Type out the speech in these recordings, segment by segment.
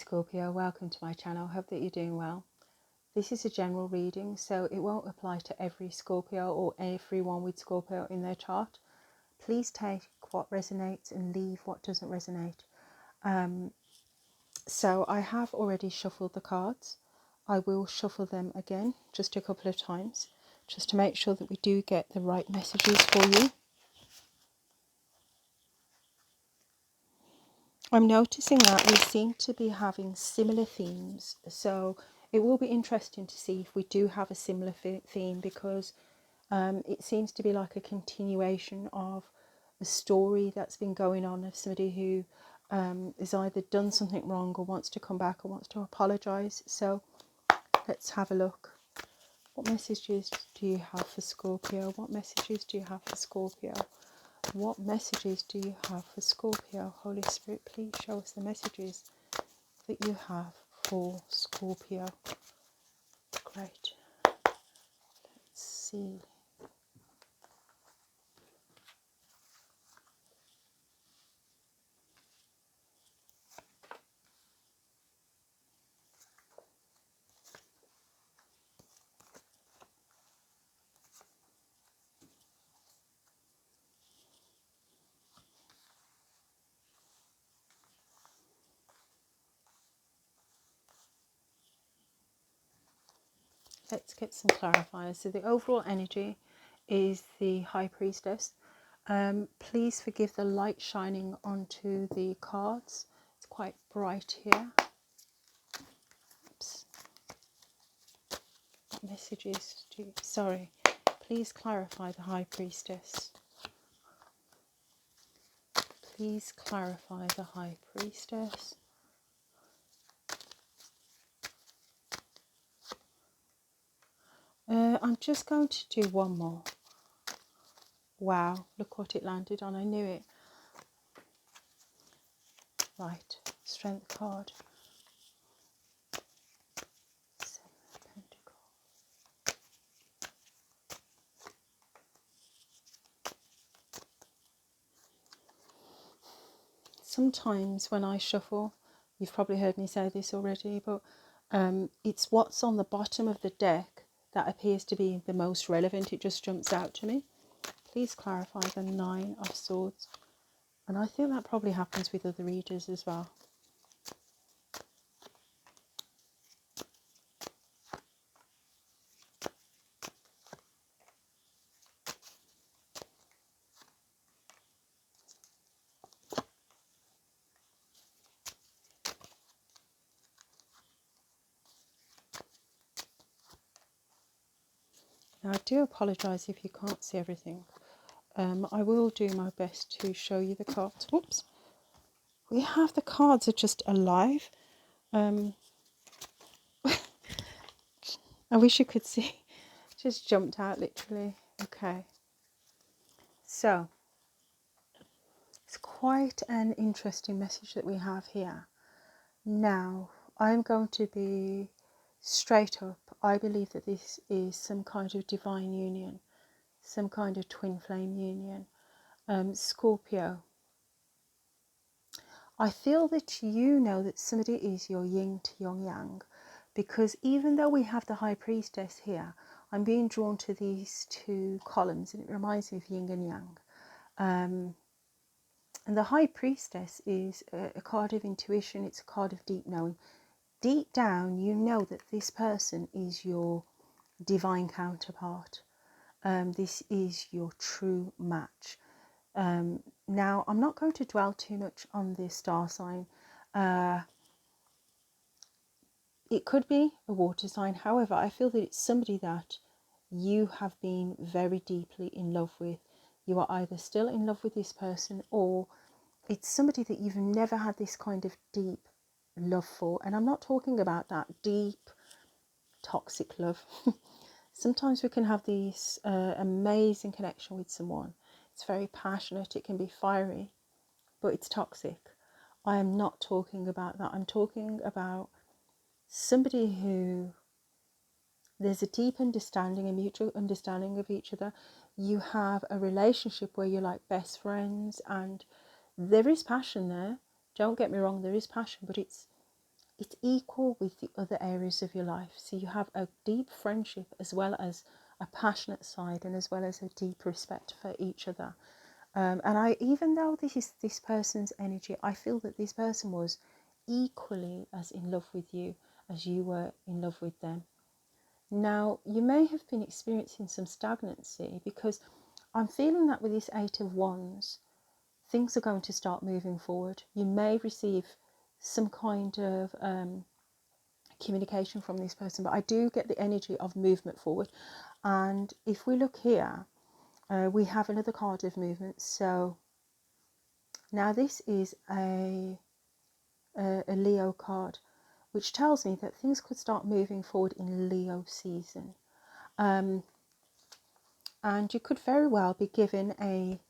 Scorpio, welcome to my channel. Hope that you're doing well. This is a general reading, so it won't apply to every Scorpio or everyone with Scorpio in their chart. Please take what resonates and leave what doesn't resonate. So I have already shuffled the cards. I will shuffle them again just a couple of times, just to make sure that we do get the right messages for you. I'm noticing that we seem to be having similar themes, so it will be interesting to see if we do have a similar theme, because it seems to be like a continuation of a story that's been going on of somebody who has either done something wrong or wants to come back or wants to apologise. So let's have a look. What messages do you have for Scorpio? What messages do you have for Scorpio? What messages do you have for Scorpio? Holy Spirit, please show us the messages that you have for Scorpio. Great. Let's see. Let's get some clarifiers. So the overall energy is the High Priestess. Please forgive the light shining onto the cards. It's quite bright here. Oops. What messages do you... Sorry. Please clarify the High Priestess. Please clarify the High Priestess. I'm just going to do one more. Wow, look what it landed on. I knew it. Right, Strength card. Seven of Pentacles. Sometimes when I shuffle, you've probably heard me say this already, but it's what's on the bottom of the deck that appears to be the most relevant. It just jumps out to me. Please clarify the Nine of Swords. And I think that probably happens with other readers as well. Now, I do apologise if you can't see everything. I will do my best to show you the cards. Whoops. We have the cards are just alive. I wish you could see. Just jumped out literally. Okay. So, it's quite an interesting message that we have here. Now, I'm going to be straight up. I believe that this is some kind of divine union, some kind of twin flame union. Scorpio, I feel that you know that somebody is your yin to your yang, because even though we have the High Priestess here, I'm being drawn to these two columns and it reminds me of yin and yang. And the High Priestess is a card of intuition. It's a card of deep knowing. Deep down, you know that this person is your divine counterpart. This is your true match. Now, I'm not going to dwell too much on this star sign. It could be a water sign. However, I feel that it's somebody that you have been very deeply in love with. You are either still in love with this person, or it's somebody that you've never had this kind of deep love for. And I'm not talking about that deep, toxic love. Sometimes we can have this amazing connection with someone. It's very passionate, it can be fiery, but it's toxic. I am not talking about that. I'm talking about somebody who there's a deep understanding, a mutual understanding of each other. You have a relationship where you're like best friends, and there is passion there. Don't get me wrong, there is passion, but it's it's equal with the other areas of your life. So you have a deep friendship as well as a passionate side, and as well as a deep respect for each other. And I, even though this is this person's energy, I feel that this person was equally as in love with you as you were in love with them. Now, you may have been experiencing some stagnancy, because I'm feeling that with this Eight of Wands, things are going to start moving forward. You may receive some kind of communication from this person, but I do get the energy of movement forward. And if we look here, we have another card of movement. So now this is a Leo card, which tells me that things could start moving forward in Leo season. And you could very well be given a,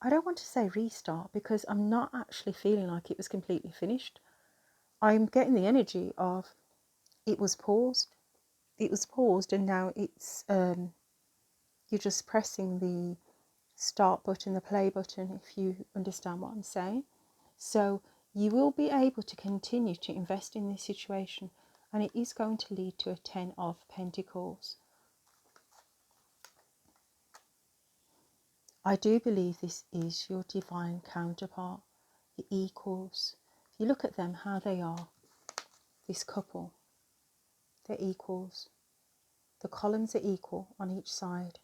I don't want to say restart, because I'm not actually feeling like it was completely finished. I'm getting the energy of it was paused. It was paused, and now it's you're just pressing the start button, the play button, if you understand what I'm saying. So you will be able to continue to invest in this situation, and it is going to lead to a 10 of Pentacles. I do believe this is your divine counterpart, the equals. If you look at them, how they are, this couple, they're equals. The columns are equal on each side,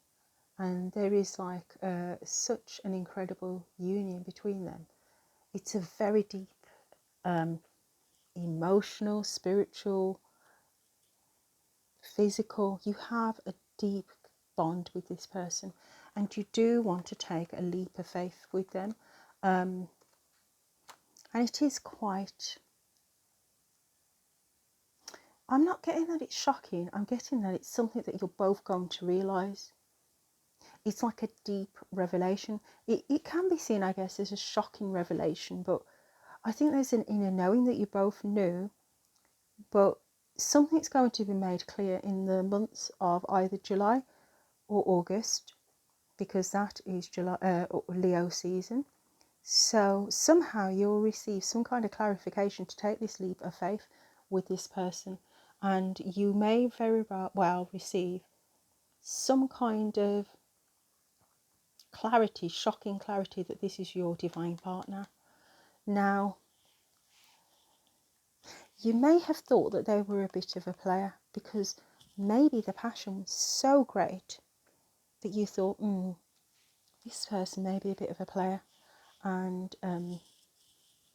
and there is like such an incredible union between them. It's a very deep emotional, spiritual, physical. You have a deep bond with this person, and you do want to take a leap of faith with them. And it is quite, I'm not getting that it's shocking, I'm getting that it's something that you're both going to realise. It's like a deep revelation. It can be seen, I guess, as a shocking revelation, but I think there's an inner knowing that you both knew, but something's going to be made clear in the months of either July or August, because that is July, Leo season. So somehow you'll receive some kind of clarification to take this leap of faith with this person, and you may very well receive some kind of clarity, shocking clarity, that this is your divine partner. Now, you may have thought that they were a bit of a player, because maybe the passion was so great that you thought, this person may be a bit of a player, and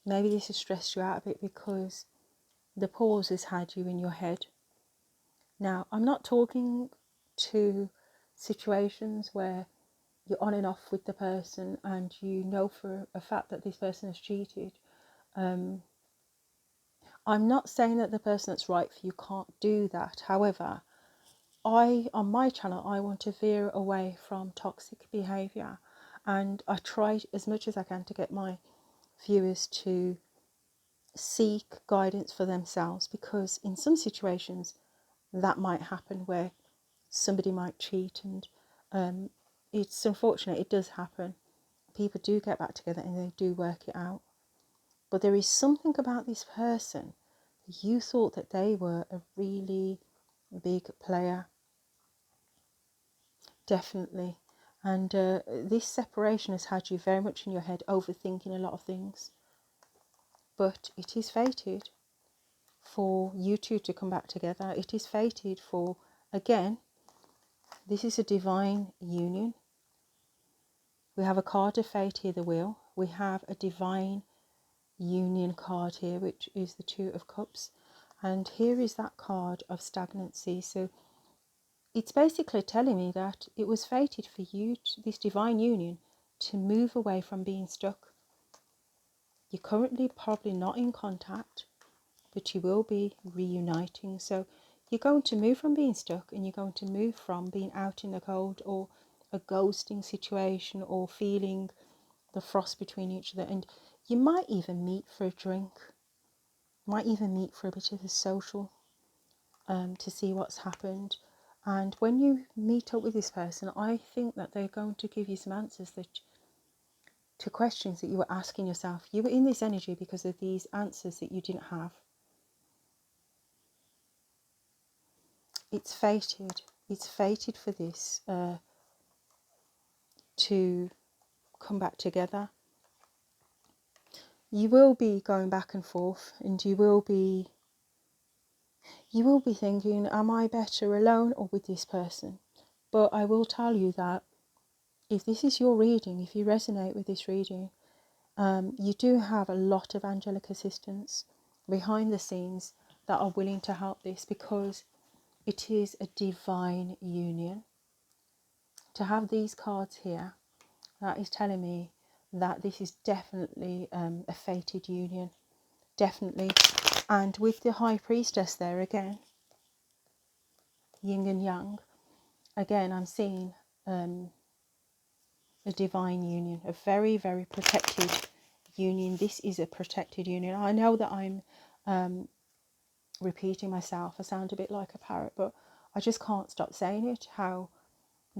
maybe this has stressed you out a bit because the pause has had you in your head. Now, I'm not talking to situations where you're on and off with the person and you know for a fact that this person has cheated. I'm not saying that the person that's right for you can't do that. However, on my channel, I want to veer away from toxic behaviour, and I try as much as I can to get my viewers to seek guidance for themselves, because in some situations that might happen where somebody might cheat, and it's unfortunate, it does happen. People do get back together and they do work it out, but there is something about this person, you thought that they were a really big player, definitely, and this separation has had you very much in your head, overthinking a lot of things, but it is fated for you two to come back together. It is fated for, again, this is a divine union. We have a card of fate here, the wheel. We have a divine union card here, which is the Two of Cups, and here is that card of stagnancy. So it's basically telling me that it was fated for you, this divine union, to move away from being stuck. You're currently probably not in contact, but you will be reuniting. So you're going to move from being stuck, and you're going to move from being out in the cold, or a ghosting situation, or feeling the frost between each other. And you might even meet for a drink, might even meet for a bit of a social, to see what's happened. And when you meet up with this person, I think that they're going to give you some answers that to questions that you were asking yourself. You were in this energy because of these answers that you didn't have. It's fated. It's fated for this to come back together. You will be going back and forth, and you will be thinking, am I better alone or with this person? But I will tell you that if this is your reading, if you resonate with this reading, you do have a lot of angelic assistance behind the scenes that are willing to help this, because it is a divine union. To have these cards here, that is telling me that this is definitely a fated union. Definitely. And with the High Priestess there again, yin and yang, again I'm seeing a divine union, a very, very protected union. This is a protected union. I know that I'm repeating myself. I sound a bit like a parrot, but I just can't stop saying it, how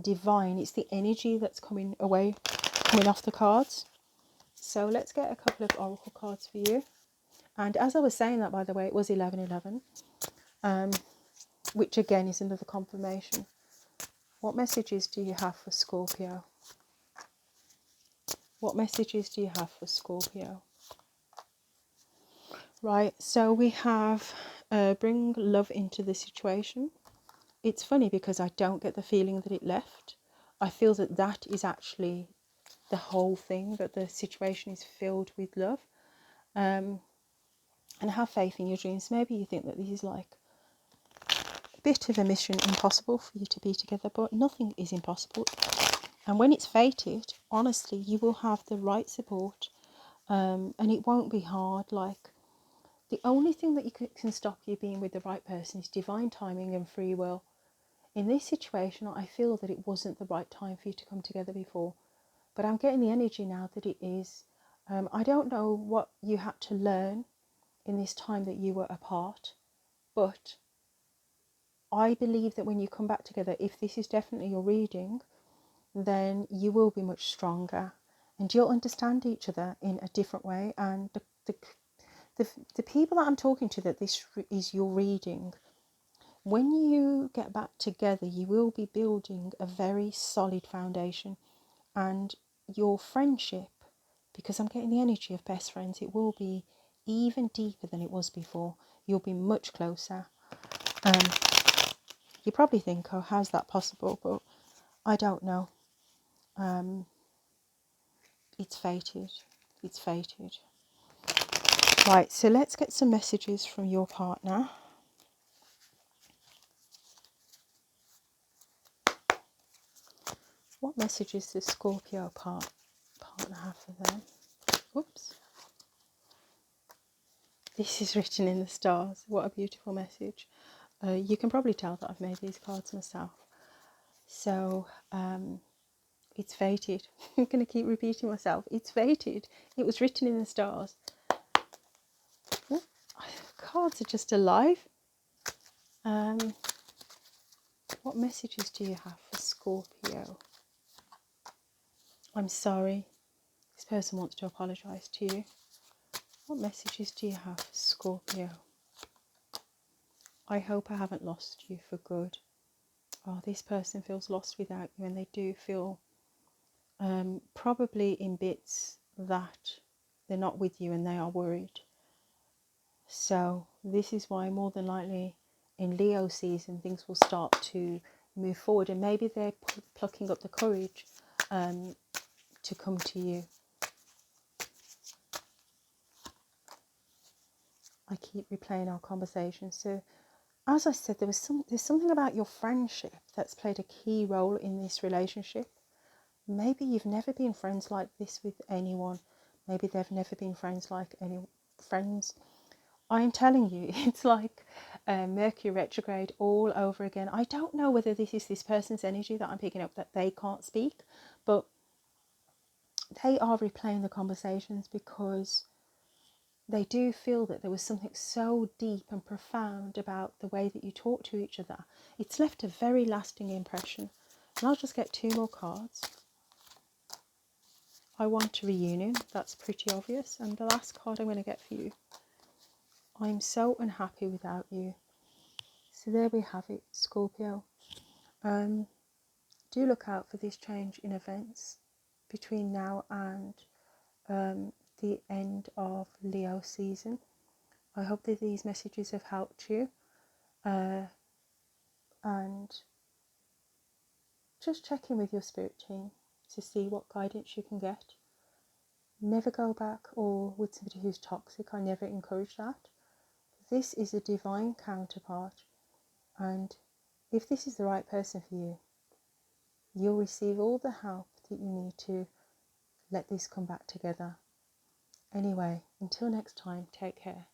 divine. It's the energy that's coming off the cards. So let's get a couple of oracle cards for you. And as I was saying that, by the way, it was 11:11, which again is another confirmation. What messages do you have for Scorpio? What messages do you have for Scorpio? Right, so we have bring love into the situation. It's funny because I don't get the feeling that it left. I feel that that is actually the whole thing, that the situation is filled with love. And have faith in your dreams. Maybe you think that this is like a bit of a mission impossible for you to be together, but nothing is impossible. And when it's fated, honestly, you will have the right support, and it won't be hard. Like, the only thing that can stop you being with the right person is divine timing and free will. In this situation, I feel that it wasn't the right time for you to come together before, but I'm getting the energy now that it is. I don't know what you had to learn in this time that you were apart, but I believe that when you come back together, if this is definitely your reading, then you will be much stronger and you'll understand each other in a different way. And the people that I'm talking to, that this is your reading, when you get back together, you will be building a very solid foundation, and your friendship, because I'm getting the energy of best friends, it will be even deeper than it was before. You'll be much closer. You probably think, oh, how's that possible? But I don't know. It's fated. It's fated. Right, so let's get some messages from your partner. What messages does Scorpio partner have for them? Oops. This is written in the stars. What a beautiful message. You can probably tell that I've made these cards myself. So, it's fated. I'm going to keep repeating myself. It's fated. It was written in the stars. Oh, cards are just alive. What messages do you have for Scorpio? I'm sorry. This person wants to apologise to you. What messages do you have for Scorpio? I hope I haven't lost you for good. Oh, this person feels lost without you, and they do feel probably in bits that they're not with you and they are worried. So this is why more than likely in Leo season things will start to move forward, and maybe they're plucking up the courage to come to you. I keep replaying our conversation. So as I said, there's something about your friendship that's played a key role in this relationship. Maybe you've never been friends like this with anyone. Maybe they've never been friends like any friends. I'm telling you, it's like Mercury retrograde all over again. I don't know whether this is this person's energy that I'm picking up, that they can't speak, but they are replaying the conversations because they do feel that there was something so deep and profound about the way that you talk to each other. It's left a very lasting impression. And I'll just get two more cards. I want a reunion. That's pretty obvious. And the last card I'm going to get for you. I'm so unhappy without you. So there we have it, Scorpio. Do look out for this change in events between now and the end of Leo season. I hope that these messages have helped you, and just check in with your spirit team to see what guidance you can get. Never go back or with somebody who's toxic. I never encourage that. This is a divine counterpart, and if this is the right person for you, you'll receive all the help that you need to let this come back together. Anyway, until next time, take care.